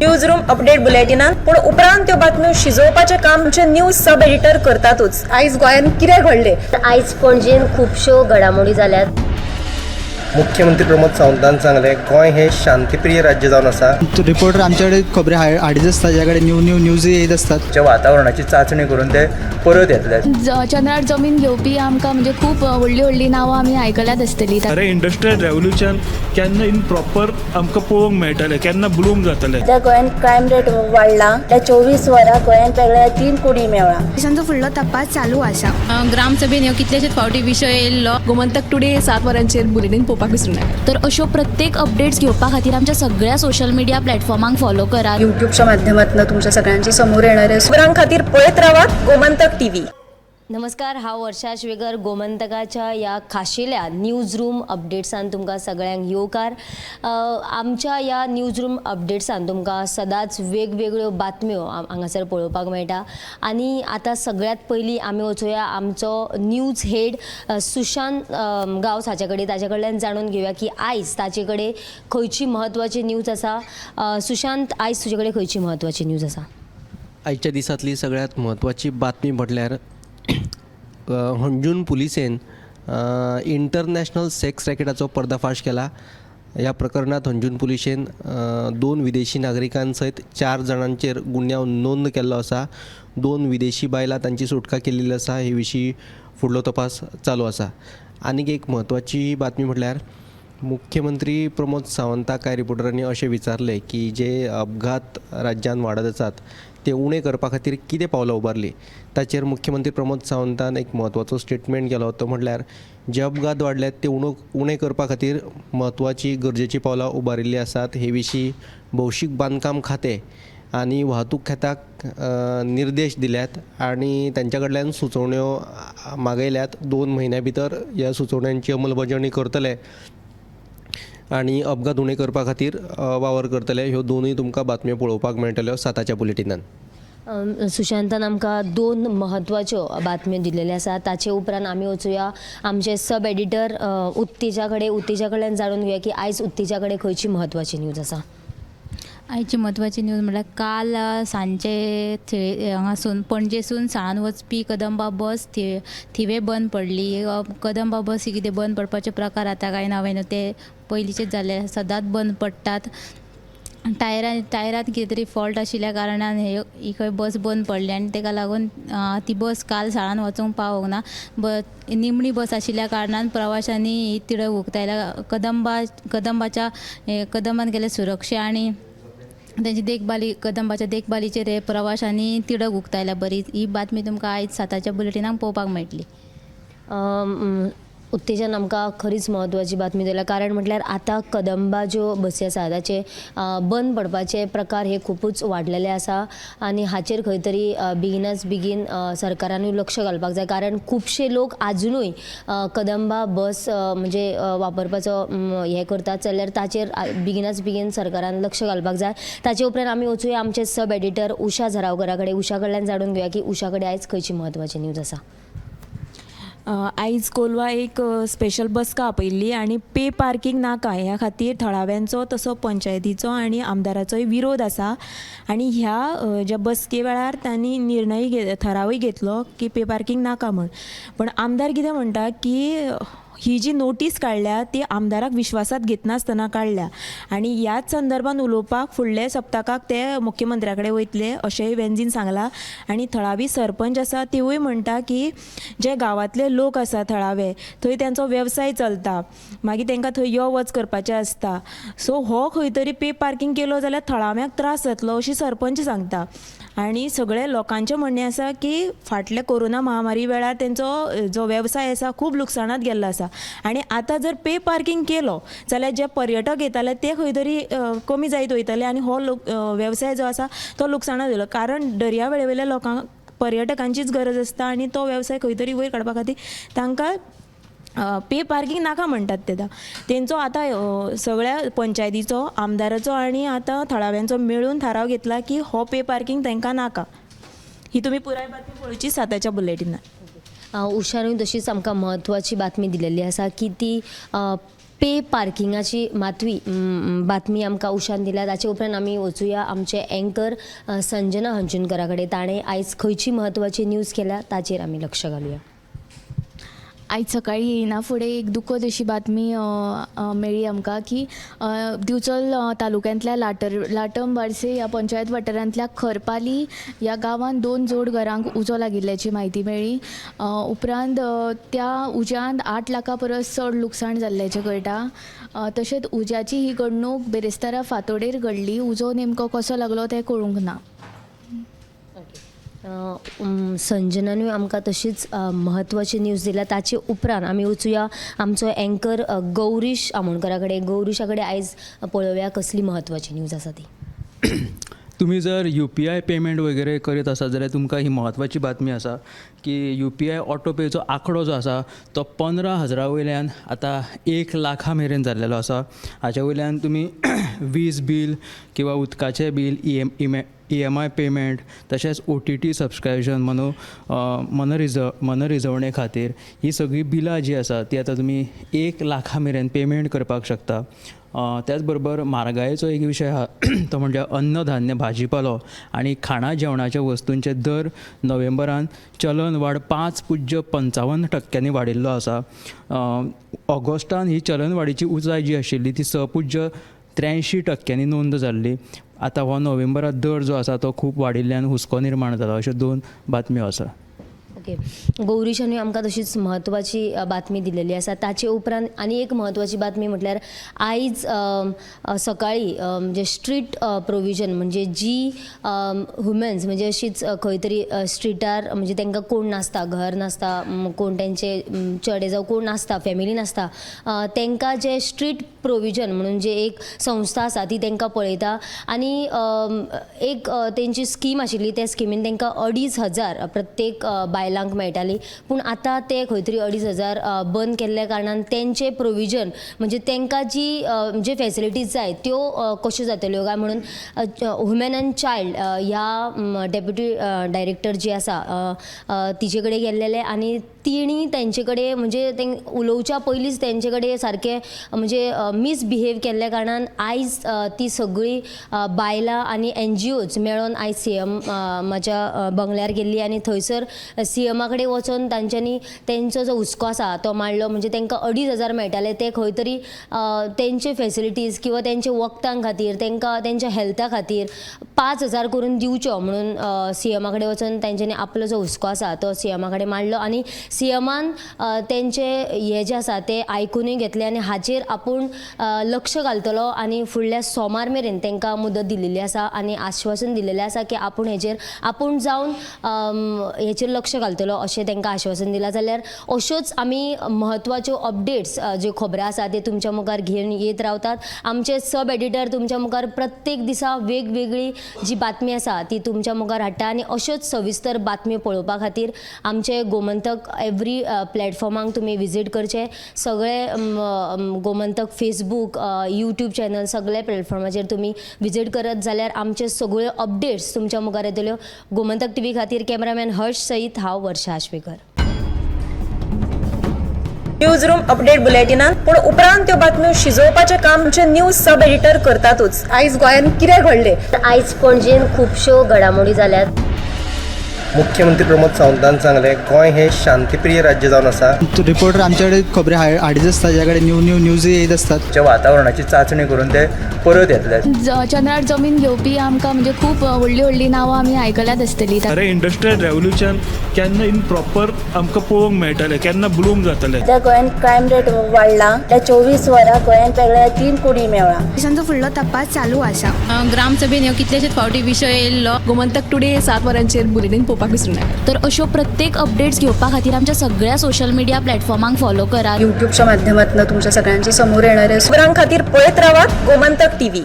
News room update बुलेटिनात पूण उपरांत त्यो बातम्यो शिजोवपाचें काम आमचे न्यूज सब एडिटर करतातूच। आयज गोंयांत कितें घडलें? आयज पणजेन खुबश्यो घडामोडी जाल्यात। मुख्यमंत्री प्रमोद सावंतान सांगले गोंय हे शांतीप्रिय राज्य जावन आसा। रिपोर्टर आमच्याकडे खबरी हाडीत आसता, ज्याकडे न्यूज येत असतात। जे वातावरणाची चाचणी करून ते परत येतले। चंद्रार जमीन घेवपी आमकां म्हणजे खूब व्हडली व्हडली नांवां आमी आयकल्यात आसतली। अरे इंडस्ट्रियल रेवल्युशन केन्ना इन प्रॉपर आमकां पळोवंक मेळटलें, केन्ना ब्लूम जातलें। त्या गोंयांत क्रायम रेट वाडला। त्या 24 वरां गोंयांत वेगळ्या 3 कुडी मेळ्ळा। देशांचो फुडलो तपास चालू आसा। ग्रामसभेन ह्यो कितलेशेच फावटी विशय येयल्लो। गोमंतक टुडे 7 वरांचेर बुलेटिन पळोवपाक विसरूं नाका। तर अश्यो प्रत्येक अपडेट्स घेवपा खातीर आमच्या सगळ्या सोशल मिडिया प्लॅटफॉर्मांक फॉलो करा। युट्यूबच्या माध्यमातून तुमच्या सगळ्यांच्या समोर येणारे खबरां खातीर पळयत रावात गोमंतक टीव्ही। नमस्कार, हांव वर्षा श्वेगर। गोमंतकाच्या या खाशेल्या न्यूज रूम अपडेट्सान तुमकां सगळ्यांक येवकार। आमच्या ह्या न्यूज रूम अपडेट्सान तुमकां सदांच वेगवेगळ्यो बातम्यो हांगासर पळोवपाक मेळटा। आनी आतां सगळ्यात पयलीं आमी वचुया आमचो न्यूज हेड सुशांत गांवस हाचे कडेन, ताचे कडल्यान जाणून घेवया की आयज ताचे कडेन खंयची म्हत्वाची न्यूज आसा। सुशांत, आयज तुजे कडेन खंयची म्हत्वाची न्यूज आसा? आयच्या दिसांतली सगळ्यात म्हत्वाची बातमी म्हटल्यार हणजून पुलिसेन इंटरनॅशनल सेक्स रॅकेटाचो पर्दाफाश केला। ह्या प्रकरणात हणजून पुलिसेन 2 विदेशी नागरिकांसयत 4 जाणांचेर गुन्यांव नोंद केल्लो आसा। 2 विदेशी बायलां तांची सुटका केलेली आसा। हे विशीं फुडलो तपास चालू आसा। आनीक एक म्हत्वाची बातमी म्हटल्यार मुख्यमंत्री प्रमोद सावंताक कांय रिपोर्टरांनी अशें विचारले की जे अपघात राज्यान वाडत आसात ते उणे करपा खातीर कितें पावलां उबारली। ताचेर मुख्यमंत्री प्रमोद सावंतान एक म्हत्वाचो स्टेटमेंट केलो। तो म्हटल्यार जे अपघात वाडल्यात ते उणे करपा खातीर म्हत्वाची गरजेची पावलां उबारिल्लीं आसात। हे विशीं भौशीक बांदकाम खातें आनी वाहतूक खात्याक निर्देश दिल्यात आनी तांच्या कडल्यान सुचोवण्यो मागयल्यात। 2 म्हयन्या भितर ह्या सुचोवण्यांची अंमलबजावणी करतले आनी अपघात उणे करपा खातीर वावर करतले। ह्यो दोनूय तुमकां बातम्यो पळोवपाक मेळटल्यो 7च्या बुलेटिनान। सुशांतान आमकां 2 म्हत्वाच्यो बातम्यो दिलेल्यो आसा। ताचे उपरांत आमी वचुया आमचे सब एडिटर उत्तेजा कडेन। उत्तेजा कडल्यान जाणून घेवया की आयज उत्तेजा कडेन खंयची म्हत्वाची न्यूज आसा। आयची म्हत्वाची न्यूज म्हळ्यार काल सांजे हांगासून पणजेसून साळान वचपी कदंबा बस थिवे बंद पडली। कदंबा बस ही कितें बंद पडपाचे प्रकार आतां कांय नवे ते पयलींचेच जाल्ले, सदांच बंद पडटात। टायरांत कितें तरी फॉल्ट आशिल्ल्या कारणान ही खंय बस बंद पडली आनी ताका लागून ती बस काल शाळान वचूंक पावोंक ना। निमणी बस आशिल्ल्या कारणान प्रवाशांनी तिडक उक्तायल्या। कदंबान केले सुरक्षा आनी त्यांची कदंबाच्या देखभालीचेर हे प्रवाशांनी तिडक उक्तायल्या बरी। ही बातमी तुमकां आयज 7च्या बुलेटिनाक पळोवपाक मेळटली। उत्तेजन आमकां खरीच म्हत्वाची बातमी दिल्या, कारण म्हटल्यार आतां कदंबा ज्यो बसी आसा ताचे बंद पडपाचे प्रकार हे खूपच वाडलेले आसा आनी हाचेर खंय तरी बेगीन सरकारानूय लक्ष घालपाक जाय। कारण खुबशे लोक आजुनूय कदंबा बस म्हणजे वापरपाचो हे करतात जाल्यार ताचेर बेगीन सरकारान लक्ष घालपाक जाय। ताचे उपरांत आमी वचुया आमचे सब एडिटर उशा झरावकरा कडेन। उशा कडल्यान जाणून घेवया की उशा कडेन आयज खंयची म्हत्वाची न्यूज आसा। आयज कोलवा एक स्पेशल बसका आपयल्ली आनी पे पार्किंग नाका ह्या खातीर थळाव्यांचो तसो पंचायतीचो आनी आमदाराचोय विरोध आसा। आनी ह्या ज्या बसके वेळार तांणी ठरावय घेतलो की पे पार्किंग नाका म्हण। पण आमदार कितें म्हणटा की ही जी नोटीस काडल्या ती आमदाराक विश्वासात घेतनासतना काडल्या आनी ह्याच संदर्भान उलोवपाक फुडले सप्तकाक ते मुख्यमंत्र्या कडेन वयतले अशेंय वेंजीन सांगला। आनी थळावी सरपंच आसा तिवूय म्हणटा की जे गांवांतले लोक आसा थळावे थंय त्यांचो वेवसाय चलता, मागीर तांकां थंय यो वच करपाचें आसता। सो हो खंय तरी पे पार्किंग केलो जाल्यार थळाव्यांक त्रास जातलो अशी सरपंच सांगता। आनी सगळे लोकांचें म्हणणें आसा की फाटल्या कोरोना महामारी वेळार तेंचो जो वेवसाय आसा खूब लुकसाणांत गेल्लो आसा आनी आतां जर पे पार्किंग केलो जाल्यार जे पर्यटक येताले ते खंय तरी कमी जायत वयतले आनी हो वेवसाय जो आसा तो लुकसाणांत येयलो। कारण दर्यावेळेवयल्या लोकांक पर्यटकांचीच गरज आसता आनी तो वेवसाय खंय तरी वयर काडपा खातीर तांकां पे पार्किंग नाका म्हणटात तेंचो आतां सगळ्या पंचायतीचो आमदाराचो आनी आतां थळाव्यांचो मेळून थाराव घेतला की हो पे पार्किंग तांकां नाका। ही तुमी पुराय बातमी पळोवची 7च्या बुलेटिनार। उशारूय तशीच आमकां म्हत्वाची बातमी दिलेली आसा की ती पे पार्किंगाची बातमी आमकां उशान दिल्या. ताचे उपरांत आमी वचुया आमचे अँकर संजना हंचुनकरा कडेन. ताणें आयज खंयची म्हत्वाची न्यूज केल्या ताचेर आमी लक्ष घालुया. आयज सकाळी येना फुडें एक दुखद अशी बातमी मेळ्ळी आमकां की दिवचल तालुक्यांतल्या लाटम बारसे ह्या पंचायत वाठारांतल्या खरपाली ह्या गांवांत 2 जोड घरांक उजो लागिल्ल्याची म्हायती मेळ्ळी. उपरांत त्या उज्यान 8 लाखां परस चड लुकसाण जाल्ल्याचें कळटा. तशेंच उज्याची ही घडणूक बेरेस्तारा फातोडेर घडली. उजो नेमको कसो लागलो तें कळूंक ना. संजनानूय आमकां तशीच म्हत्वाची न्यूज दिल्या. ताचे उपरांत आमी वचुया आमचो अँकर गौरीश आमोणकरा कडेन. गौरीशा कडेन आयज पळोवया कसली म्हत्वाची न्यूज आसा ती. तुम्ही जर UPI पेमेंट वगैरे करीत आसा जाल्यार तुमकां ही म्हत्वाची बातमी आसा की UPI ऑटो पेचो आंकडो जो आसा तो 15,000 वयल्यान आतां 1 लाखा मेरेन जाल्लेलो आसा. हाच्या वयल्यान तुमी वीज बील किंवा उदकाचें बील, EMI पेमेंट, तशेंच OTT सबस्क्रिप्शन मनरिजवणे खातीर ही सगळी बिलां जी आसा ती आतां तुमी 1 लाखा मेरेन पेमेंट करपाक शकता. त्याच बरोबर म्हारगायेचो एक विशय आहा तो म्हणजे अन्नधान्य, भाजीपालो आनी खाणा जेवणाच्या वस्तूंचे दर नोव्हेंबरान चलन वाड 5.55% वाडिल्लो आसा. ऑगस्टान ही चलन वाडीची उंचाय जी आशिल्ली ती 6.83% नोंद जाल्ली. आतां हो नोव्हेंबरात दर जो आसा तो खूब वाडिल्ल्यान हुस्को निर्माण जाला. अश्यो 2 बातम्यो आसा. ओके, गौरीशानूय आमकां तशीच म्हत्वाची बातमी दिलेली आसा. ताचे उपरांत आनी एक म्हत्वाची बातमी म्हटल्यार आयज सकाळी म्हणजे स्ट्रीट प्रोविजन म्हणजे जी वुमन्स म्हणजे अशीच खंय तरी स्ट्रीटार म्हणजे तांकां कोण नासता, घर नासता, कोण तेंचे चेडे जावं कोण नासता, फॅमिली नासता, तांकां जे स्ट्रीट प्रोविजन म्हणून जे एक संस्था आसा ती तांकां पळयता आनी एक तेंची स्कीम आशिल्ली. त्या स्किमीन तांकां 2,500 प्रत्येक बायलांक मेळटाली. पूण आतां ते खंय तरी 2,500 बंद केल्ल्या कारणान तेंचे प्रोविजन म्हणजे तांकां जे फॅसिलिटीज जाय त्यो कश्यो जातल्यो काय म्हणून वुमेन अँड चायल्ड ह्या डेप्युटी डायरेक्टर जी आसा तिचे कडेन गेल्लेले आनी तिणी तेंचे कडेन म्हणजे उलोवच्या पयलींच तेंचे कडेन सारकें म्हणजे मिसबिहेव केल्ल्या कारणान आयज ती सगळी बायलां आनी NGOज मेळोन आयज CM बंगल्यार गेल्ली आनी थंयसर CMा कडेन वचून तांच्यांनी तेंचो जो हुस्को आसा तो मांडलो. म्हणजे तांकां 2,500 मेळटाले ते खंय तरी तेंचे फॅसिलिटीज किंवा तेंचे वखदां खातीर तांकां तेंच्या हेल्था खातीर 5,000 करून दिवच्यो म्हणून CMा कडेन वचून तांच्यांनी आपलो जो हुस्को आसा तो CMा कडेन मांडलो आनी CMान तेंचे हे जे आसा ते आयकुनूय घेतले आनी हाचेर आपूण लक्ष घालतलो आनी फुडल्या सोमार मेरेन तांकां मुदत दिलेली आसा आनी आश्वासन दिलेलें आसा की आपूण जावन हेचेर लक्ष घालतलो अशें तांकां आश्वासन दिलां. जाल्यार अश्योच आमी म्हत्वाच्यो अपडेट्स ज्यो खबरो आसा ते तुमच्या मुखार घेवन येत रावतात. आमचे सब एडिटर तुमच्या मुखार प्रत्येक दिसा वेगवेगळी जी बातमी आसा ती तुमच्या मुखार हाडटा आनी अश्योच सविस्तर बातम्यो पळोवपा खातीर आमचे गोमंतक एवरी प्लॅटफॉर्मांक तुमी विजीट करचे. सगळे गोमंतक फेसबूक, YouTube चॅनल सगळे प्लॅटफॉर्माचेर तुमी विजीट करत जाल्यार आमचे सगळ्यो अपडेट्स तुमच्या मुखार येतल्यो. गोमंतक TV खातीर कॅमेरामॅन हर्ष सईत, हांव वर्षा आश्वेकर. न्यूज रूम अपडेट बुलेटिनांत पूण उपरांत त्यो बातम्यो शिजोवपाचें काम आमचे न्यूज सब एडिटर करतातूच. आयज गोंयांत कितें घडलें? आयज पणजेन खुबश्यो घडामोडी जाल्यात. मुख्यमंत्री प्रमोद सावंतान सांगलें गोंय हें शांतीप्रिय राज्य जावन आसा. रिपोर्टर आमच्याकडे खबरी हाडीत आसता, ज्याकडे न्यूज येत असतात. जे वातावरणाची चाचणी करून ते परत येतले. चंद्रार जमीन घेवपी आमकां म्हणजे खूब व्हडली नांवां आमी आयकल्यात आसतली. अरे इंडस्ट्रियल रेव्होल्युशन केन्ना इन प्रॉपर आमकां पळोवंक मेळटलें, केन्ना ब्लूम जातलें. त्या गोंयांत क्रायम रेट वाडला. त्या 24 वरां गोंयांत वेगळ्या 3 कुडी मेळ्ळा. पोलिसांचो फुडलो तपास चालू आसा. ग्रामसभेन ह्यो कितलेशेच फावटी विशय येयल्लो. गोमंतक टुडे 7 वरांचेर बुलेटीन पळोवपाक विसरूं नाका. तर अश्यो प्रत्येक अपडेट्स घेवपा खातीर आमच्या सगळ्या सोशल मिडिया प्लॅटफॉर्मांक फॉलो करा. युट्यूबच्या माध्यमातून तुमच्या सगळ्यांच्या समोर येणाऱ्या खबरां खातीर पळयत रावात गोमंतक TV.